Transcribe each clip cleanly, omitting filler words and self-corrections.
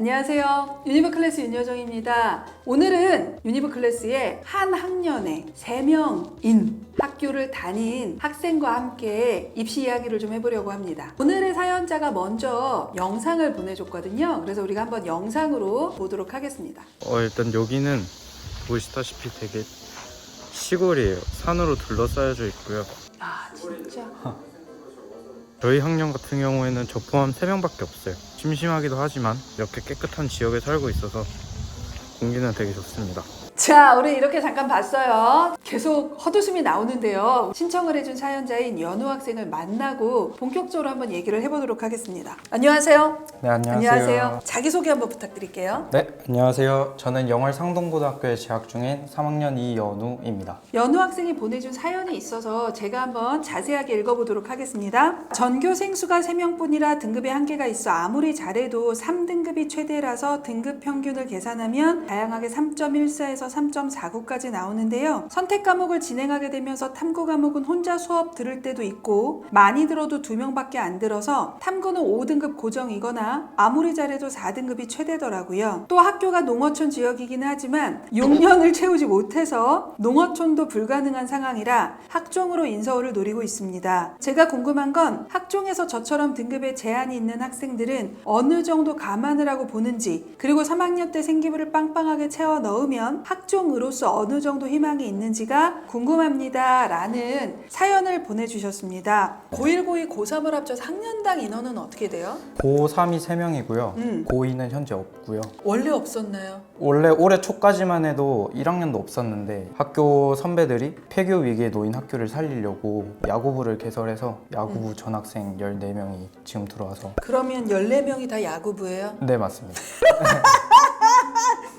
안녕하세요. 유니버클래스 윤여정입니다. 오늘은 유니버클래스의 한 학년에 3명인 학교를 다닌 학생과 함께 입시 이야기를 좀 해보려고 합니다. 오늘의 사연자가 먼저 영상을 보내줬거든요. 그래서 우리가 한번 영상으로 보도록 하겠습니다. 일단 여기는 보시다시피 되게 시골이에요. 산으로 둘러싸여져 있고요. 아 진짜? 저희 학년 같은 경우에는 저 포함 3명밖에 없어요. 심심하기도 하지만 이렇게 깨끗한 지역에 살고 있어서 공기는 되게 좋습니다. 자, 우리 이렇게 잠깐 봤어요. 계속 헛웃음이 나오는데요. 신청을 해준 사연자인 연우 학생을 만나고 본격적으로 한번 얘기를 해보도록 하겠습니다. 안녕하세요. 네, 안녕하세요. 자기소개 한번 부탁드릴게요. 네, 안녕하세요. 저는 영월 상동고등학교에 재학 중인 3학년 이연우입니다. 연우 학생이 보내준 사연이 있어서 제가 한번 자세하게 읽어보도록 하겠습니다. 전교생 수가 3명뿐이라 등급에 한계가 있어 아무리 잘해도 3등급이 최대라서 등급 평균을 계산하면 다양하게 3.14에서 3.49까지 나오는데요. 선택 과목을 진행하게 되면서 탐구 과목은 혼자 수업 들을 때도 있고 많이 들어도 2명밖에 안 들어서 탐구는 5등급 고정이거나 아무리 잘해도 4등급이 최대더라고요. 또 학교가 농어촌 지역이긴 하지만 6년을 채우지 못해서 농어촌도 불가능한 상황이라 학종으로 인서울을 노리고 있습니다. 제가 궁금한 건 학종에서 저처럼 등급에 제한이 있는 학생들은 어느 정도 감안을 하고 보는지, 그리고 3학년 때 생기부를 빵빵하게 채워 넣으면 학종으로서 어느 정도 희망이 있는지가 궁금합니다 라는 사연을 보내주셨습니다. 고1, 고2, 고3을 합쳐서 학년당 인원은 어떻게 돼요? 고3이 3명이고요. 고2는 현재 없고요. 원래 없었나요? 원래 올해 초까지만 해도 1학년도 없었는데 학교 선배들이 폐교 위기에 놓인 학교를 살리려고 야구부를 개설해서 야구부 전학생 14명이 지금 들어와서. 그러면 14명이 다 야구부예요? 네, 맞습니다.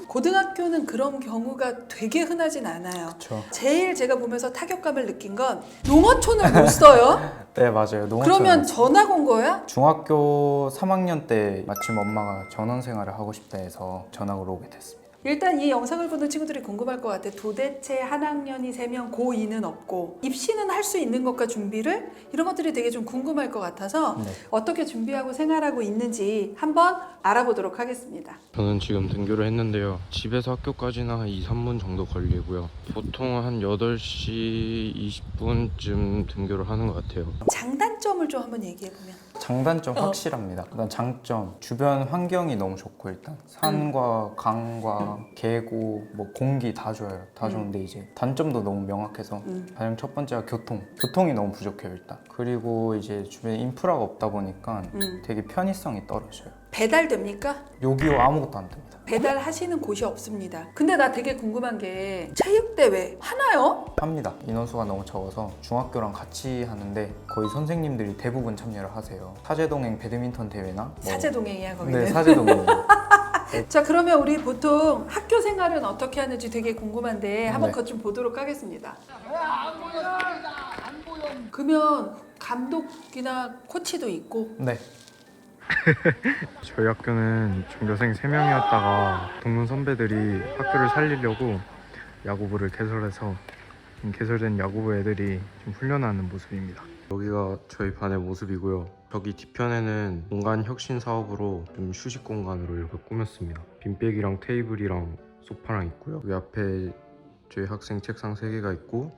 고등학교는 그런 경우가 되게 흔하진 않아요. 그렇죠. 제일 제가 보면서 타격감을 느낀 건 농어촌을 못 써요? 네, 맞아요. 농어촌. 그러면 전학 온 거야? 중학교 3학년 때 마침 엄마가 전원 생활을 하고 싶다 해서 전학으로 오게 됐습니다. 일단 이 영상을 보는 친구들이 궁금할 것 같아. 도대체 한 학년이 3명, 고2는 없고 입시는 할 수 있는 것과 준비를, 이런 것들이 되게 좀 궁금할 것 같아서 네. 어떻게 준비하고 생활하고 있는지 한번 알아보도록 하겠습니다. 저는 지금 등교를 했는데요. 집에서 학교까지는 한 2, 3분 정도 걸리고요. 보통 한 8시 20분쯤 등교를 하는 것 같아요. 장단점을 좀 한번 얘기해보면. 장단점 확실합니다. 일단 장점, 주변 환경이 너무 좋고 일단 산과 강과 계곡, 뭐 공기 다 좋아요. 다 좋은데 이제 단점도 너무 명확해서 가장 첫 번째가 교통이 너무 부족해요 일단. 그리고 이제 주변에 인프라가 없다 보니까 되게 편의성이 떨어져요. 배달됩니까? 여기요 아무것도 안 됩니다. 배달하시는 곳이 없습니다. 근데 나 되게 궁금한 게 체육대회 하나요? 합니다. 인원수가 너무 적어서 중학교랑 같이 하는데 거의 선생님들이 대부분 참여를 하세요. 사제동행 배드민턴 대회나 뭐... 사제동행이야 거기는? 네, 사제동행. 자, 그러면 우리 보통 학교 생활은 어떻게 하는지 되게 궁금한데 한번 네. 그것 좀 보도록 하겠습니다. 그러면 감독이나 코치도 있고? 네. 저희 학교는 전교생 3명이었다가 동문 선배들이 학교를 살리려고 야구부를 개설해서 개설된 야구부 애들이 지금 훈련하는 모습입니다. 여기가 저희 반의 모습이고요. 저기 뒤편에는 공간 혁신 사업으로 좀 휴식 공간으로 이렇게 꾸몄습니다. 빈백이랑 테이블이랑 소파랑 있고요. 여기 앞에 저희 학생 책상 3개가 있고,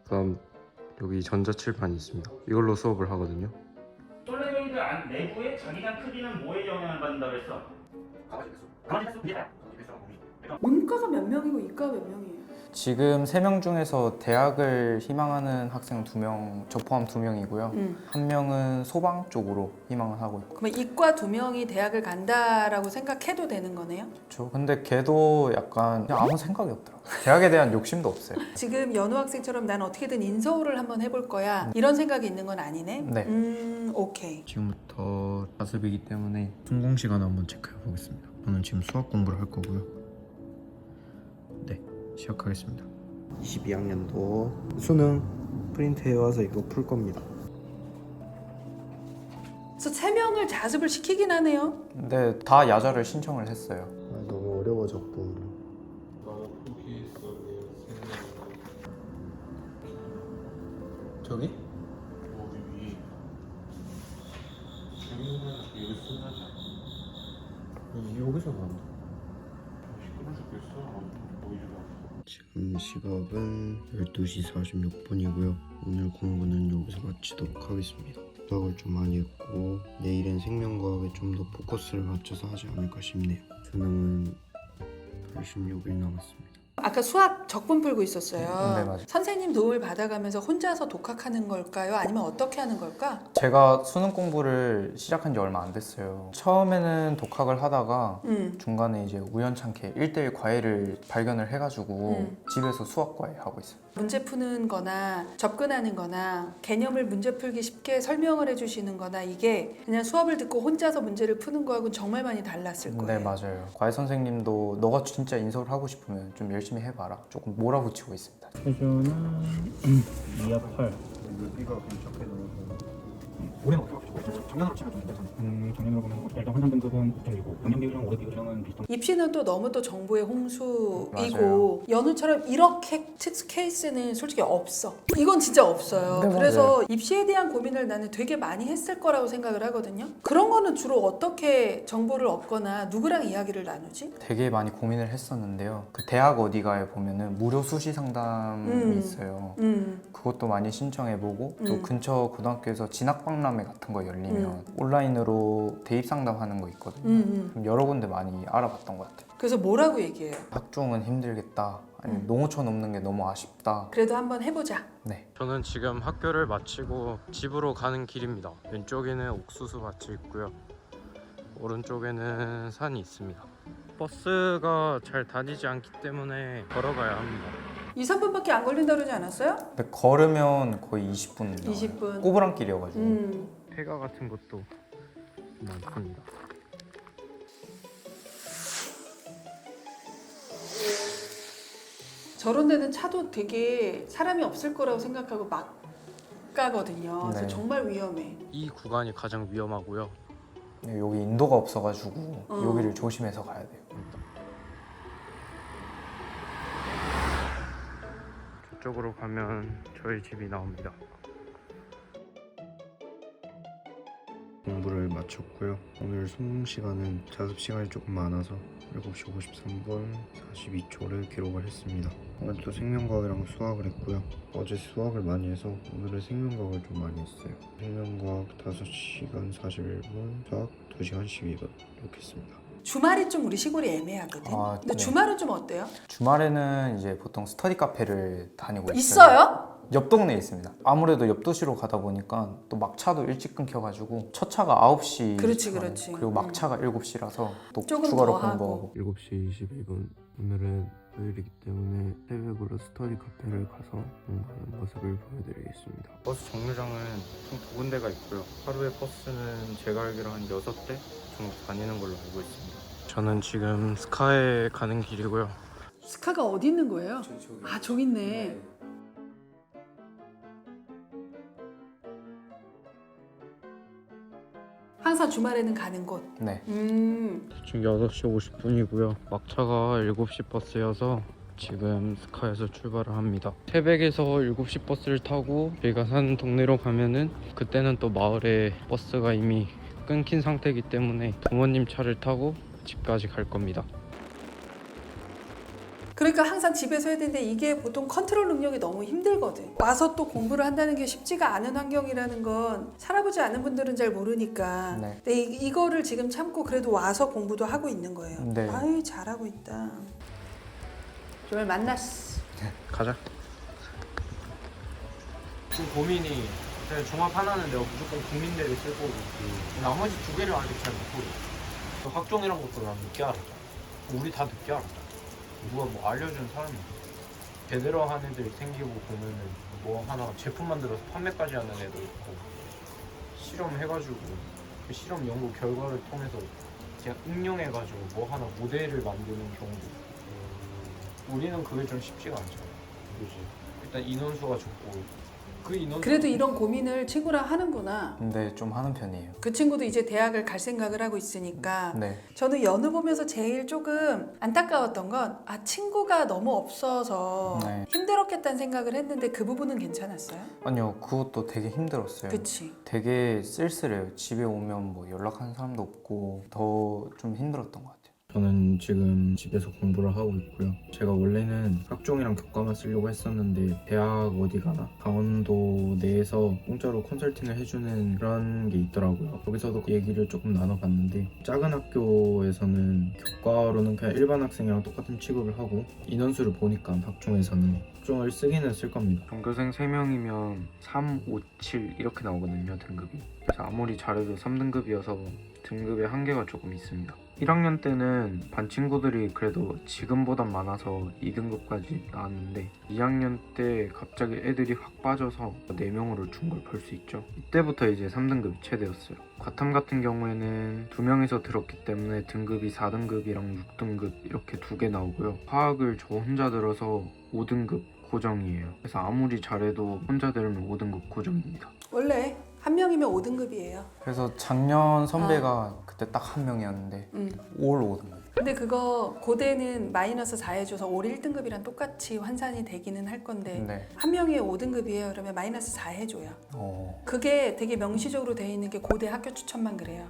그다음 여기 전자칠판이 있습니다. 이걸로 수업을 하거든요. 솔레명들 안 내부의 자기장 크기는 뭐에 영향을 받는다고 했어? 가만히 있어. 문과가 몇 명이고 이과가 몇 명이에요? 지금 3명 중에서 대학을 희망하는 학생 2명, 저 포함 2명이고요. 한 명은 소방 쪽으로 희망을 하고 있고. 그러면 이과 2명이 대학을 간다라고 생각해도 되는 거네요? 그렇죠. 근데 걔도 약간 그냥 아무 생각이 없더라고요. 대학에 대한 욕심도 없어요. 지금 연우 학생처럼 난 어떻게든 인서울을 한번 해볼 거야 이런 생각이 있는 건 아니네? 네. 오케이. 지금부터 자습이기 때문에 성공 시간 한번 체크해 보겠습니다. 저는 지금 수학 공부를 할 거고요. 네, 시작하겠습니다. 22학년도 수능 프린트해 와서 이거 풀 겁니다. 그래서 3명을 자습을 시키긴 하네요. 근데 다 야자를 신청을 했어요. 너무 어려워졌고. 저기? 지금 시각은 12시 46분이고요. 오늘 공부는 여기서 마치도록 하겠습니다. 부탁을 좀 많이 했고 내일은 생명과학에 좀 더 포커스를 맞춰서 하지 않을까 싶네요. 수능은 86일 남았습니다. 아까 수학 적분 풀고 있었어요. 네, 맞아요. 선생님 도움을 받아가면서 혼자서 독학하는 걸까요? 아니면 어떻게 하는 걸까? 제가 수능 공부를 시작한 지 얼마 안 됐어요. 처음에는 독학을 하다가 중간에 이제 우연찮게 1대1 과외를 발견을 해가지고 집에서 수학 과외 하고 있어요. 문제 푸는 거나 접근하는 거나 개념을 문제 풀기 쉽게 설명을 해주시는 거나 이게 그냥 수업을 듣고 혼자서 문제를 푸는 거하고는 정말 많이 달랐을 거예요. 네, 맞아요. 과외 선생님도 너가 진짜 인서울 하고 싶으면 좀 열심히 해봐라. 조금 몰아붙이고 있습니다. 최저는 2와 8. 올해는 어떻게 하시고 작년으로 치면 좀 괜찮아요. 작년으로 보면 일단 환산 등급은 9점이고 작년 비율이랑 올해 비율이랑은 비슷한. 입시는 또 너무 또 정보의 홍수이고 맞아요. 연우처럼 이렇게 특수 케이스는 솔직히 없어. 이건 진짜 없어요. 네, 그래서 입시에 대한 고민을 나는 되게 많이 했을 거라고 생각을 하거든요. 그런 거는 주로 어떻게 정보를 얻거나 누구랑 이야기를 나누지? 되게 많이 고민을 했었는데요. 그 대학 어디가에 보면은 무료 수시 상담이 있어요. 그것도 많이 신청해보고 또 근처 고등학교에서 진학박람회 같은 거 열리면 온라인으로 대입 상담하는 거 있거든요. 그럼 여러 군데 많이 알아봤던 것 같아요. 그래서 뭐라고 얘기해요? 학종은 힘들겠다. 아니면 농어촌 없는 게 너무 아쉽다. 그래도 한번 해보자. 네. 저는 지금 학교를 마치고 집으로 가는 길입니다. 왼쪽에는 옥수수 밭이 있고요. 오른쪽에는 산이 있습니다. 버스가 잘 다니지 않기 때문에 걸어가야 합니다. 2, 3분밖에 안 걸린다 그러지 않았어요? 근데 걸으면 거의 20분 나와요. 20분. 꼬부랑길이어가지고. 폐가 같은 것도 많습니다. 저런 데는 차도 되게 사람이 없을 거라고 생각하고 막 가거든요. 그래서 네. 정말 위험해. 이 구간이 가장 위험하고요. 여기 인도가 없어가지고 여기를 조심해서 가야 돼요. 저쪽으로 가면 저희 집이 나옵니다. 공부를 마쳤고요. 오늘 수능 시간은 자습 시간이 조금 많아서 7시 53분 42초를 기록을 했습니다. 오늘 또 생명과학이랑 수학을 했고요. 어제 수학을 많이 해서 오늘은 생명과학을 좀 많이 했어요. 생명과학 5시간 41분, 수학 2시간 12분 이렇게 했습니다. 주말이 좀 우리 시골이 애매하거든. 아, 근데 네. 주말은 좀 어때요? 주말에는 이제 보통 스터디 카페를 다니고 있어요. 있어요? 옆 동네에 있습니다. 아무래도 옆 도시로 가다 보니까 또 막차도 일찍 끊겨가지고 첫 차가 9시 그렇지, 차거든요. 그렇지. 그리고 막차가 7시라서 또 조금 추가로 더 하고. 공부하고 7시 22분 오늘은 토요일이기 때문에 새벽으로 스터디 카페를 가서 공부하는 모습을 보여드리겠습니다. 버스 정류장은 총 2군데가 있고요. 하루에 버스는 제가 알기로 한 6대 정도 다니는 걸로 알고 있습니다. 저는 지금 스카에 가는 길이고요. 스카가 어디 있는 거예요? 아, 저기 있네. 항상 주말에는 가는 곳. 네. 지금 6시 50분이고요. 막차가 7시 버스여서 지금 스카에서 출발을 합니다. 태백에서 7시 버스를 타고 저희가 사는 동네로 가면은 그때는 또 마을에 버스가 이미 끊긴 상태이기 때문에 부모님 차를 타고 집까지 갈 겁니다. 그러니까 항상 집에서 해야 되는데 이게 보통 컨트롤 능력이 너무 힘들거든. 와서 또 공부를 한다는 게 쉽지가 않은 환경이라는 건 살아보지 않은 분들은 잘 모르니까. 네. 근데 이거를 지금 참고 그래도 와서 공부도 하고 있는 거예요. 네. 아유, 잘하고 있다. 정말 만났어. 가자. 지금 고민이 일단 종합 하나는 내가 무조건 국민대를 쓸 거고 나머지 두 개를 아직 잘 모르겠어. 학종이란 것도 난 늦게 알았잖아. 우리 다 늦게 알았잖아. 누가 뭐 알려준 사람이 없어. 제대로 하는 애들 생기고 보면은 뭐 하나 제품 만들어서 판매까지 하는 애도 있고 실험해가지고 그 실험 연구 결과를 통해서 그냥 응용해가지고 뭐 하나 모델을 만드는 경우도 있고 우리는 그게 좀 쉽지가 않잖아. 그지? 일단 인원수가 적고 그 인원 그래도 이런 고민을 친구랑 하는구나. 근데 좀 하는 편이에요. 그 친구도 이제 대학을 갈 생각을 하고 있으니까. 네. 저는 연우 보면서 제일 조금 안타까웠던 건 친구가 너무 없어서 네. 힘들었겠다는 생각을 했는데 그 부분은 괜찮았어요? 아니요, 그것도 되게 힘들었어요. 그치. 되게 쓸쓸해요. 집에 오면 뭐 연락하는 사람도 없고 더 좀 힘들었던 것 같아요. 저는 지금 집에서 공부를 하고 있고요. 제가 원래는 학종이랑 교과만 쓰려고 했었는데 대학 어디 가나 강원도 내에서 공짜로 컨설팅을 해주는 그런 게 있더라고요. 거기서도 얘기를 조금 나눠봤는데 작은 학교에서는 교과로는 그냥 일반 학생이랑 똑같은 취급을 하고 인원수를 보니까 학종에서는 학종을 쓰기는 쓸 겁니다. 전교생 3명이면 3, 5, 7 이렇게 나오거든요, 등급이. 그래서 아무리 잘해도 3등급이어서 등급의 한계가 조금 있습니다. 1학년 때는 반 친구들이 그래도 지금보단 많아서 2등급까지 나왔는데 2학년 때 갑자기 애들이 확 빠져서 4명으로 준 걸 볼 수 있죠. 이때부터 이제 3등급이 최대였어요. 과탐 같은 경우에는 2명이서 들었기 때문에 등급이 4등급이랑 6등급 이렇게 2개 나오고요. 화학을 저 혼자 들어서 5등급 고정이에요. 그래서 아무리 잘해도 혼자 들으면 5등급 고정입니다. 원래 한 명이면 5등급이에요. 그래서 작년 선배가 그때 딱 한 명이었는데 올 5등급. 근데 그거 고대는 마이너스 4 해줘서 올 1등급이랑 똑같이 환산이 되기는 할 건데 네. 한 명이 5등급이에요. 그러면 마이너스 4 해줘요. 어. 그게 되게 명시적으로 돼 있는 게 고대 학교 추천만 그래요.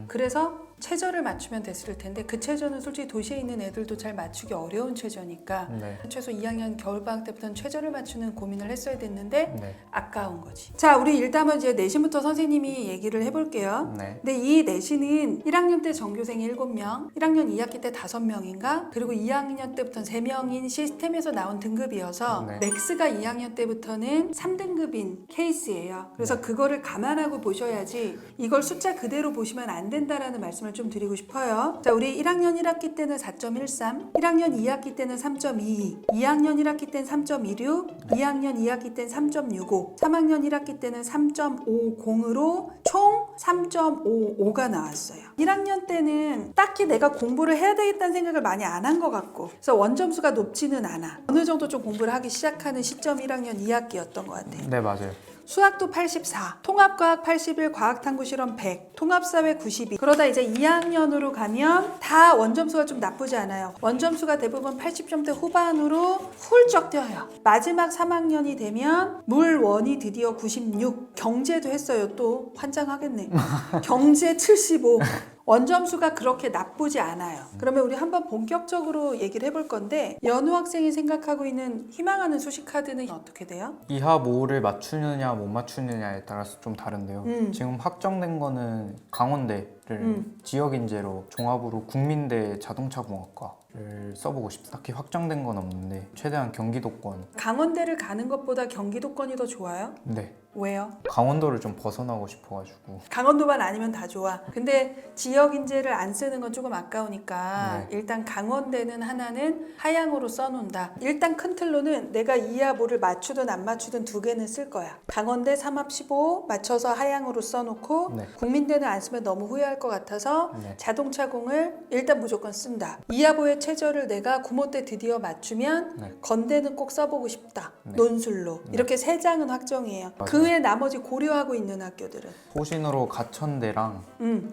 그래서 최저를 맞추면 됐을 텐데 그 최저는 솔직히 도시에 있는 애들도 잘 맞추기 어려운 최저니까 네. 최소 2학년 겨울방학 때부터는 최저를 맞추는 고민을 했어야 됐는데 네. 아까운 거지. 자, 우리 일단 한번 이제 내신부터 선생님이 얘기를 해볼게요. 네. 근데 이 내신은 1학년 때 전교생이 7명, 1학년 2학기 때 5명인가? 그리고 2학년 때부터는 3명인 시스템에서 나온 등급이어서 네. 맥스가 2학년 때부터는 3등급인 케이스예요. 그래서 그거를 감안하고 보셔야지 이걸 숫자 그대로 보시면 안 된다라는 말씀을 좀 드리고 싶어요. 자, 우리 1학년 1학기 때는 4.13, 1학년 2학기 때는 3.22, 2학년 1학기 때는 3.26, 2학년 2학기 때는 3.65, 3학년 1학기 때는 3.50으로 총 3.55가 나왔어요. 1학년 때는 딱히 내가 공부를 해야 되겠다는 생각을 많이 안 한 것 같고 그래서 원점수가 높지는 않아. 어느 정도 좀 공부를 하기 시작하는 시점 1학년 2학기였던 것 같아요. 네, 맞아요. 수학도 84, 통합과학 81, 과학탐구실험 100, 통합사회 92. 그러다 이제 2학년으로 가면 다 원점수가 좀 나쁘지 않아요. 원점수가 대부분 80점대 후반으로 훌쩍 뛰어요. 마지막 3학년이 되면 물원이 드디어 96. 경제도 했어요. 또 환장하겠네. 경제 75. 원점수가 그렇게 나쁘지 않아요. 그러면 우리 한번 본격적으로 얘기를 해볼 건데 연우 학생이 생각하고 있는 희망하는 수식 카드는 어떻게 돼요? 2하 5를 맞추느냐 못 맞추느냐에 따라서 좀 다른데요. 지금 확정된 거는 강원대를 지역인재로 종합으로 국민대 자동차공학과를 써보고 싶다. 딱히 확정된 건 없는데 최대한 경기도권. 강원대를 가는 것보다 경기도권이 더 좋아요? 네. 왜요? 강원도를 좀 벗어나고 싶어가지고. 강원도만 아니면 다 좋아. 근데 지역 인재를 안 쓰는 건 조금 아까우니까 네. 일단 강원대는 하나는 하향으로 써놓는다. 일단 큰 틀로는 내가 2하 5를 맞추든 안 맞추든 2개는 쓸 거야. 강원대 3합 15 맞춰서 하향으로 써놓고 네. 국민대는 안 쓰면 너무 후회할 것 같아서 네. 자동차공을 일단 무조건 쓴다. 2하 5의 최저를 내가 구모 때 드디어 맞추면 네. 건대는 꼭 써보고 싶다. 네. 논술로. 이렇게 3장은 확정이에요. 맞아요. 그 외 나머지 고려하고 있는 학교들은 소신으로 가천대랑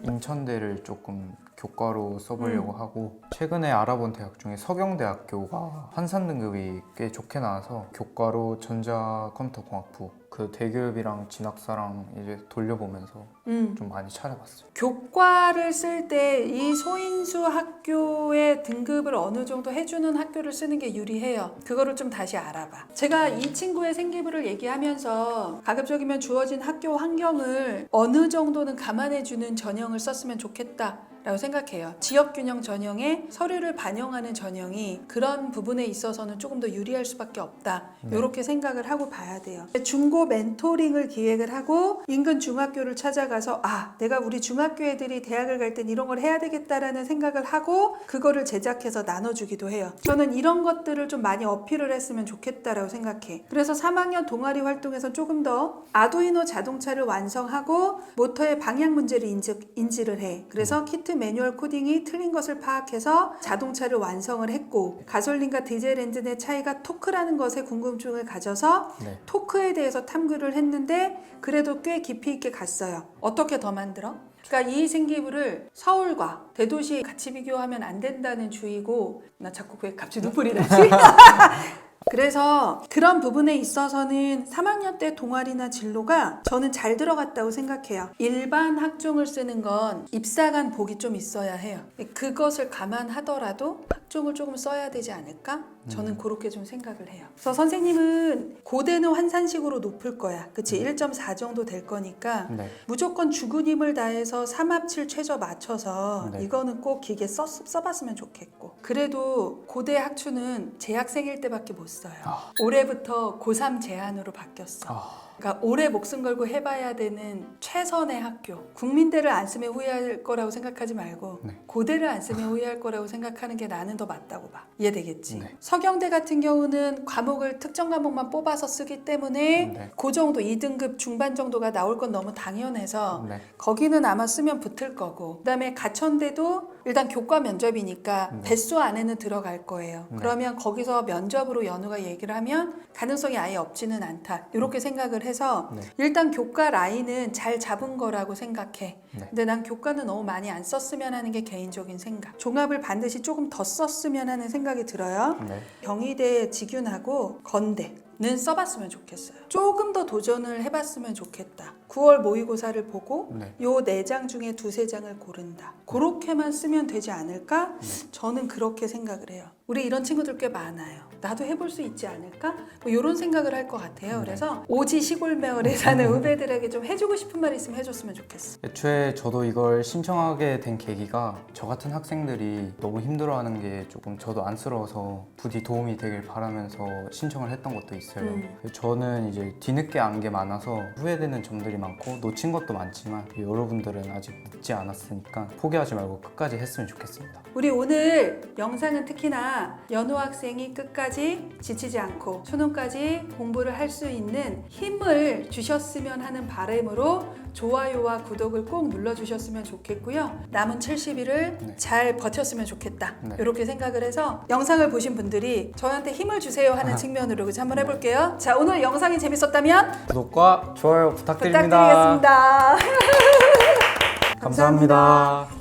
인천대를 조금 교과로 써보려고 하고 최근에 알아본 대학 중에 서경대학교가 환산 등급이 꽤 좋게 나와서 교과로 전자컴퓨터공학부 그 대교협이랑 진학사랑 이제 돌려보면서 좀 많이 찾아봤어요. 교과를 쓸 때 이 소인수 학교의 등급을 어느 정도 해주는 학교를 쓰는 게 유리해요. 그거를 좀 다시 알아봐. 제가 이 친구의 생기부를 얘기하면서 가급적이면 주어진 학교 환경을 어느 정도는 감안해주는 전형을 썼으면 좋겠다 라고 생각해요. 지역균형 전형에 서류를 반영하는 전형이 그런 부분에 있어서는 조금 더 유리할 수밖에 없다. 이렇게 생각을 하고 봐야 돼요. 중고 멘토링을 기획을 하고 인근 중학교를 찾아가서 내가 우리 중학교 애들이 대학을 갈 땐 이런 걸 해야 되겠다라는 생각을 하고 그거를 제작해서 나눠주기도 해요. 저는 이런 것들을 좀 많이 어필을 했으면 좋겠다라고 생각해. 그래서 3학년 동아리 활동에서 조금 더 아두이노 자동차를 완성하고 모터의 방향 문제를 인지를 해. 그래서 키트 매뉴얼 코딩이 틀린 것을 파악해서 자동차를 완성을 했고 가솔린과 디젤 엔진의 차이가 토크라는 것에 궁금증을 가져서 네. 토크에 대해서 탐구를 했는데 그래도 꽤 깊이 있게 갔어요. 어떻게 더 만들어? 그러니까 이 생기부를 서울과 대도시 같이 비교하면 안 된다는 주의고 나 자꾸 왜 갑자기 눈물이 나지? 그래서 그런 부분에 있어서는 3학년 때 동아리나 진로가 저는 잘 들어갔다고 생각해요. 일반 학종을 쓰는 건 입사간 복이 좀 있어야 해요. 그것을 감안하더라도 학종을 조금 써야 되지 않을까? 저는 그렇게 좀 생각을 해요. 그래서 선생님은 고대는 환산식으로 높을 거야. 그치? 1.4 정도 될 거니까 네. 무조건 죽은 힘을 다해서 3합7 최저 맞춰서 네. 이거는 꼭 기계 써봤으면 좋겠고, 그래도 고대 학추는 재학생일 때밖에 못 써요. 올해부터 고3 제한으로 바뀌었어. 그러니까 올해 목숨 걸고 해봐야 되는 최선의 학교. 국민대를 안 쓰면 후회할 거라고 생각하지 말고 네. 고대를 안 쓰면 후회할 거라고 생각하는 게 나는 더 맞다고 봐. 이해되겠지? 네. 서경대 같은 경우는 과목을 특정 과목만 뽑아서 쓰기 때문에 네. 그 정도 2등급 중반 정도가 나올 건 너무 당연해서 네. 거기는 아마 쓰면 붙을 거고, 그다음에 가천대도 일단 교과 면접이니까 네. 배수 안에는 들어갈 거예요. 네. 그러면 거기서 면접으로 연우가 얘기를 하면 가능성이 아예 없지는 않다. 이렇게 생각을 해서 네. 일단 교과 라인은 잘 잡은 거라고 생각해. 네. 근데 난 교과는 너무 많이 안 썼으면 하는 게 개인적인 생각. 종합을 반드시 조금 더 썼으면 하는 생각이 들어요. 네. 경희대 직윤하고 건대는 써봤으면 좋겠어요. 조금 더 도전을 해봤으면 좋겠다. 9월 모의고사를 보고 네. 요 4장 중에 2-3장을 고른다. 그렇게만 쓰면 되지 않을까? 저는 그렇게 생각을 해요. 우리 이런 친구들 꽤 많아요. 나도 해볼 수 있지 않을까? 뭐 이런 생각을 할 것 같아요. 그래서 오지 시골 마을에 사는 후배들에게 좀 해주고 싶은 말 있으면 해줬으면 좋겠어. 애초에 저도 이걸 신청하게 된 계기가 저 같은 학생들이 너무 힘들어하는 게 조금 저도 안쓰러워서 부디 도움이 되길 바라면서 신청을 했던 것도 있어요. 저는 이제 뒤늦게 안 게 많아서 후회되는 점들이 많고 놓친 것도 많지만 여러분들은 아직 늦지 않았으니까 포기하지 말고 끝까지 했으면 좋겠습니다. 우리 오늘 영상은 특히나 연우 학생이 끝까지 지치지 않고 수능까지 공부를 할 수 있는 힘을 주셨으면 하는 바람으로 좋아요와 구독을 꼭 눌러주셨으면 좋겠고요. 남은 70일을 잘 버텼으면 좋겠다. 네. 이렇게 생각을 해서 영상을 보신 분들이 저한테 힘을 주세요 하는 측면으로 그래서 한번 해볼게요. 자, 오늘 영상이 재밌었다면 구독과 좋아요 부탁드립니다. 부탁드리겠습니다. 감사합니다.